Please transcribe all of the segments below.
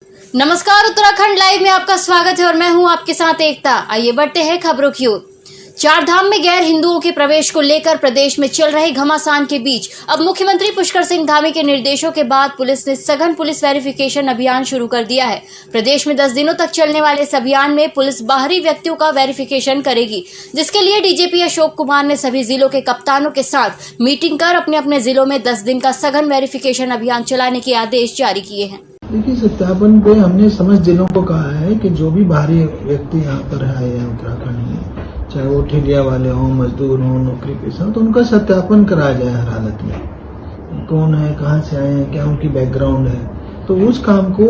नमस्कार, उत्तराखंड लाइव में आपका स्वागत है और मैं हूं आपके साथ एकता। आइए बढ़ते हैं खबरों की ओर। चार धाम में गैर हिंदुओं के प्रवेश को लेकर प्रदेश में चल रहे घमासान के बीच अब मुख्यमंत्री पुष्कर सिंह धामी के निर्देशों के बाद पुलिस ने सघन पुलिस वेरिफिकेशन अभियान शुरू कर दिया है। प्रदेश में 10 दिनों तक चलने वाले इस अभियान में पुलिस बाहरी व्यक्तियों का वेरिफिकेशन करेगी, जिसके लिए डीजीपी अशोक कुमार ने सभी जिलों के कप्तानों के साथ मीटिंग कर अपने अपने जिलों में 10 दिन का सघन वेरिफिकेशन अभियान चलाने के आदेश जारी किए हैं। देखिए, सत्यापन पे हमने समस्त जिलों को कहा है कि जो भी बाहरी व्यक्ति यहाँ पर है या उत्तराखंड में, चाहे वो ठेलिया वाले हों, मजदूर हों, नौकरी पेशा हों, तो उनका सत्यापन कराया जाए हर हालत में। कौन है, कहाँ से आए हैं, क्या उनकी बैकग्राउंड है। तो उस काम को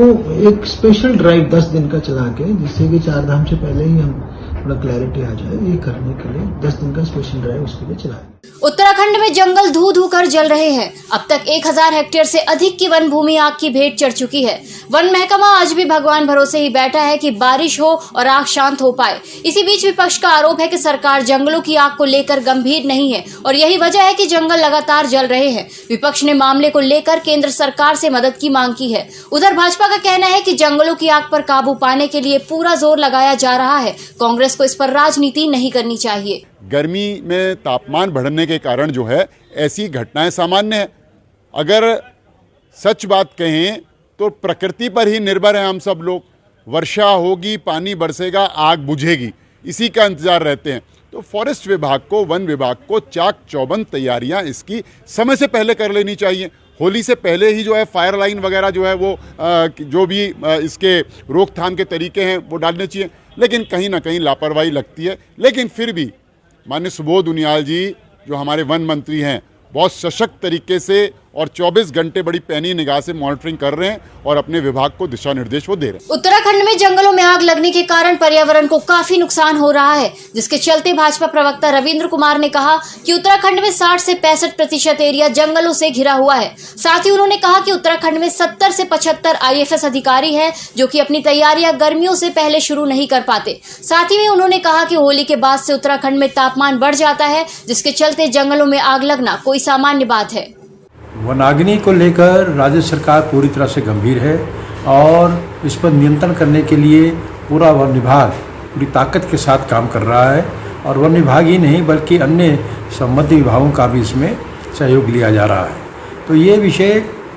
एक स्पेशल ड्राइव 10 दिन का चला के, जिससे कि चार धाम से पहले ही हम थोड़ा क्लैरिटी आ जाए, ये करने के लिए 10 दिन का स्पेशल ड्राइव उसके लिए चलाएंगे। उत्तराखंड में जंगल धू धू कर जल रहे हैं। अब तक 1000 हेक्टेयर से अधिक की वन भूमि आग की भेंट चढ़ चुकी है। वन महकमा आज भी भगवान भरोसे ही बैठा है कि बारिश हो और आग शांत हो पाए। इसी बीच विपक्ष का आरोप है कि सरकार जंगलों की आग को लेकर गंभीर नहीं है और यही वजह है कि जंगल लगातार जल रहे हैं। विपक्ष ने मामले को लेकर केंद्र सरकार से मदद की मांग की है। उधर भाजपा का कहना है कि जंगलों की आग पर काबू पाने के लिए पूरा जोर लगाया जा रहा है। कांग्रेस को इस पर राजनीति नहीं करनी चाहिए। गर्मी में तापमान बढ़ने के कारण जो है ऐसी घटनाएं सामान्य है। अगर सच बात कहें तो प्रकृति पर ही निर्भर है हम सब लोग। वर्षा होगी, पानी बरसेगा, आग बुझेगी, इसी का इंतजार रहते हैं। तो फॉरेस्ट विभाग को, वन विभाग को चाक चौबंद तैयारियां इसकी समय से पहले कर लेनी चाहिए। होली से पहले ही जो है फायर लाइन वगैरह जो है वो जो भी इसके रोकथाम के तरीके हैं वो डालने चाहिए, लेकिन कहीं ना कहीं लापरवाही लगती है। लेकिन फिर भी माननीय सुबोध उनियाल जी जो हमारे वन मंत्री हैं, बहुत सशक्त तरीके से और 24 घंटे बड़ी पैनी निगाह से मॉनिटरिंग कर रहे हैं और अपने विभाग को दिशा निर्देश वो दे रहे हैं। उत्तराखंड में जंगलों में आग लगने के कारण पर्यावरण को काफी नुकसान हो रहा है, जिसके चलते भाजपा प्रवक्ता रविंद्र कुमार ने कहा कि उत्तराखंड में 60 से 65% एरिया जंगलों से घिरा हुआ है। साथ ही उन्होंने कहा कि उत्तराखंड में 70 से 75 IAFS अधिकारी हैं जो कि अपनी तैयारियां गर्मियों से पहले शुरू नहीं कर पाते। साथ ही में उन्होंने कहा कि होली के बाद से उत्तराखंड में तापमान बढ़ जाता है, जिसके चलते जंगलों में आग लगना कोई सामान्य बात है। वनाग्नि को लेकर राज्य सरकार पूरी तरह से गंभीर है और इस पर नियंत्रण करने के लिए पूरा वन विभाग पूरी ताकत के साथ काम कर रहा है और वन विभाग ही नहीं बल्कि अन्य संबंधित विभागों का भी इसमें सहयोग लिया जा रहा है। तो ये विषय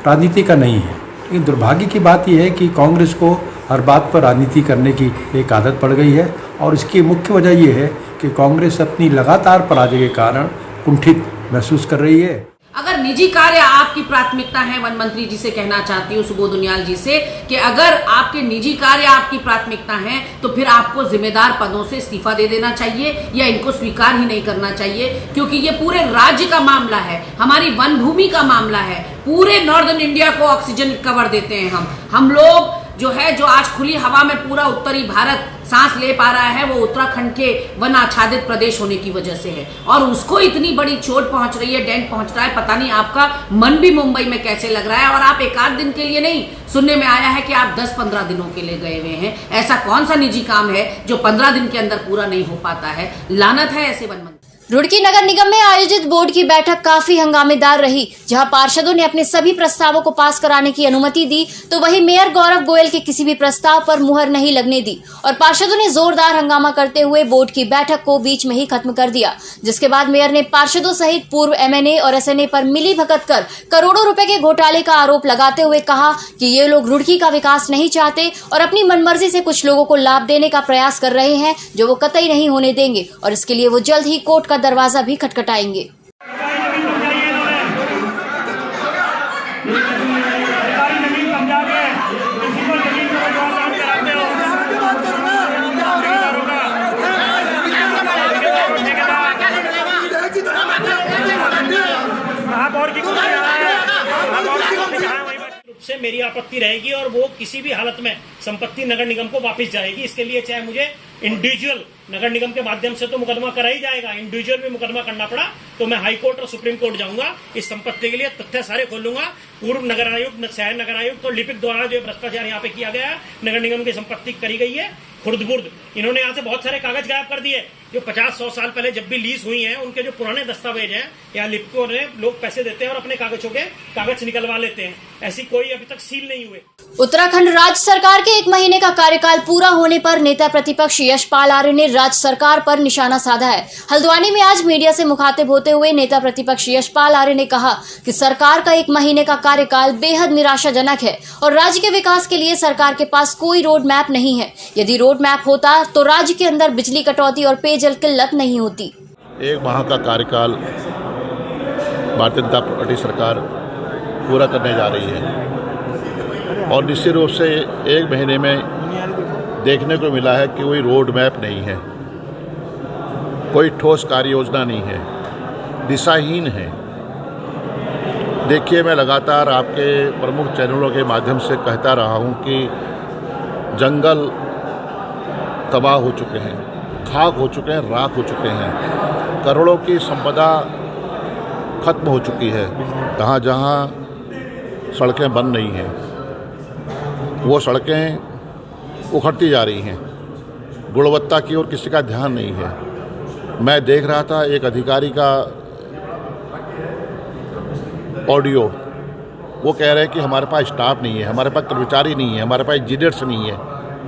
राजनीति का नहीं है, लेकिन दुर्भाग्य की बात यह है कि कांग्रेस को हर बात पर राजनीति करने की एक आदत पड़ गई है और इसकी मुख्य वजह यह है कि कांग्रेस अपनी लगातार पराजय के कारण कुंठित महसूस कर रही है। अगर निजी कार्य आपकी प्राथमिकता है, वन मंत्री जी से कहना चाहती हूँ, सुबोध उनियाल जी से, कि अगर आपके निजी कार्य आपकी प्राथमिकता है तो फिर आपको जिम्मेदार पदों से इस्तीफा दे देना चाहिए या इनको स्वीकार ही नहीं करना चाहिए, क्योंकि ये पूरे राज्य का मामला है, हमारी वन भूमि का मामला है। पूरे नॉर्दर्न इंडिया को ऑक्सीजन कवर देते हैं हम लोग जो है, जो आज खुली हवा में पूरा उत्तरी भारत सांस ले पा रहा है, वो उत्तराखंड के वन आच्छादित प्रदेश होने की वजह से है और उसको इतनी बड़ी चोट पहुंच रही है, डेंट पहुंच रहा है। पता नहीं आपका मन भी मुंबई में कैसे लग रहा है और आप एक आध दिन के लिए नहीं, सुनने में आया है कि आप 10-15 दिनों के लिए गए हुए हैं। ऐसा कौन सा निजी काम है जो 15 दिन के अंदर पूरा नहीं हो पाता है? लानत है ऐसे वन मंत्री। रुड़की नगर निगम में आयोजित बोर्ड की बैठक काफी हंगामेदार रही, जहां पार्षदों ने अपने सभी प्रस्तावों को पास कराने की अनुमति दी, तो वहीं मेयर गौरव गोयल के किसी भी प्रस्ताव पर मुहर नहीं लगने दी और पार्षदों ने जोरदार हंगामा करते हुए बोर्ड की बैठक को बीच में ही खत्म कर दिया। जिसके बाद मेयर ने पार्षदों सहित पूर्व MNA और SNA पर मिली भगत कर करोड़ों रुपए के घोटाले का आरोप लगाते हुए कहा कि ये लोग रुड़की का विकास नहीं चाहते और अपनी मनमर्जी से कुछ लोगों को लाभ देने का प्रयास कर रहे हैं, जो वो कतई नहीं होने देंगे और इसके लिए वो जल्द ही कोर्ट का दरवाजा भी खटखटाएंगे। से मेरी आपत्ति रहेगी और वो किसी भी हालत में संपत्ति नगर निगम को वापस जाएगी। इसके लिए चाहे मुझे इंडिविजुअल नगर निगम के माध्यम से तो मुकदमा करा ही जाएगा, इंडिविजुअल भी मुकदमा करना पड़ा तो मैं हाई कोर्ट और सुप्रीम कोर्ट जाऊंगा। इस संपत्ति के लिए तथ्य सारे खोलूंगा। पूर्व नगर आयुक्त, शहर नगर आयुक्त और लिपिक द्वारा जो भ्रष्टाचार यहाँ पे किया गया है, नगर निगम की संपत्ति करी गई है खुर्द बुर्द, इन्होंने यहाँ से बहुत सारे कागज गायब कर दिए। जो 50-100 साल पहले जब भी लीज हुई हैं, उनके जो पुराने दस्तावेज हैं या लिपिकों ने लोग पैसे देते हैं और अपने कागजों के कागज निकलवा लेते हैं। ऐसी कोई अभी तक सील नहीं हुए। उत्तराखंड राज्य सरकार के 1 महीने का कार्यकाल पूरा होने पर नेता प्रतिपक्ष यशपाल आर्य ने राज्य सरकार पर निशाना साधा है। हल्द्वानी में आज मीडिया से मुखातिब होते हुए नेता प्रतिपक्ष यशपाल आर्य ने कहा कि सरकार का 1 महीने का कार्यकाल बेहद निराशाजनक है और राज्य के विकास के लिए सरकार के पास कोई रोड मैप नहीं है। यदि रोड मैप होता तो राज्य के अंदर बिजली कटौती और पेयजल किल्लत नहीं होती। 1 माह का कार्यकाल भारतीय जनता पार्टी सरकार पूरा करने जा रही है और निश्चित रूप से 1 महीने में देखने को मिला है कि कोई रोड मैप नहीं है, कोई ठोस कार्य योजना नहीं है, दिशाहीन है। देखिए, मैं लगातार आपके प्रमुख चैनलों के माध्यम से कहता रहा हूं कि जंगल तबाह हो चुके हैं, खाक हो चुके हैं, राख हो चुके हैं, करोड़ों की संपदा खत्म हो चुकी है। जहाँ जहाँ सड़कें बन रही हैं वो सड़कें उखड़ती जा रही हैं, गुणवत्ता की ओर किसी का ध्यान नहीं है। मैं देख रहा था एक अधिकारी का ऑडियो, वो कह रहे हैं कि हमारे पास स्टाफ नहीं है, हमारे पास कर्मचारी नहीं है, हमारे पास इंजीनियर्स नहीं है।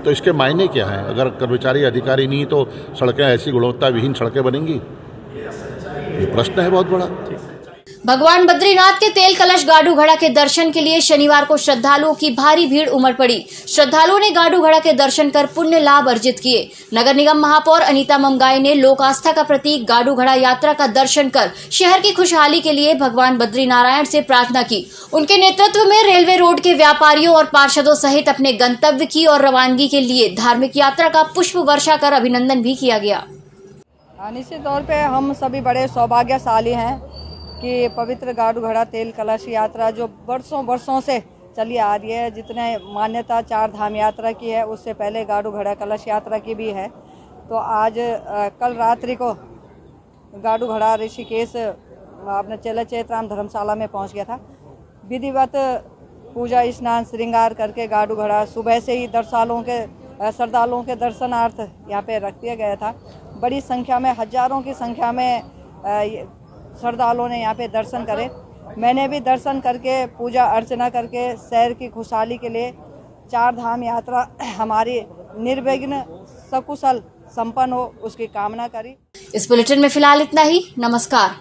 तो इसके मायने क्या हैं? अगर कर्मचारी अधिकारी नहीं तो सड़कें ऐसी गुणवत्ता विहीन सड़कें बनेंगी? ये प्रश्न है बहुत बड़ा। भगवान बद्रीनाथ के तेल कलश गाडू घड़ा के दर्शन के लिए शनिवार को श्रद्धालुओं की भारी भीड़ उमड़ पड़ी। श्रद्धालुओं ने गाडू घड़ा के दर्शन कर पुण्य लाभ अर्जित किए। नगर निगम महापौर अनीता ममगाई ने लोक आस्था का प्रतीक गाडू घड़ा यात्रा का दर्शन कर शहर की खुशहाली के लिए भगवान बद्रीनारायण से प्रार्थना की। उनके नेतृत्व में रेलवे रोड के व्यापारियों और पार्षदों सहित अपने गंतव्य की और रवानगी के लिए धार्मिक यात्रा का पुष्प वर्षा कर अभिनंदन भी किया गया। निश्चित तौर पे हम सभी बड़े सौभाग्यशाली हैं कि पवित्र गाडू घड़ा तेल कलश यात्रा जो वर्षों से चली आ रही है, जितने मान्यता 4 धाम यात्रा की है उससे पहले गाडू घड़ा कलश यात्रा की भी है। तो आज कल रात्रि को गाडू घड़ा ऋषिकेश अपने चेला चैत्राम धर्मशाला में पहुंच गया था। विधिवत पूजा स्नान श्रृंगार करके गाडू घड़ा सुबह से ही श्रद्धालुओं के दर्शनार्थ यहाँ पे रख दिया गया था। बड़ी संख्या में, हजारों की संख्या में श्रद्धालुओं ने यहाँ पे दर्शन करे। मैंने भी दर्शन करके पूजा अर्चना करके शहर की खुशहाली के लिए 4 धाम यात्रा हमारी निर्विघ्न सकुशल संपन्न हो उसकी कामना करी। इस बुलेटिन में फिलहाल इतना ही। नमस्कार।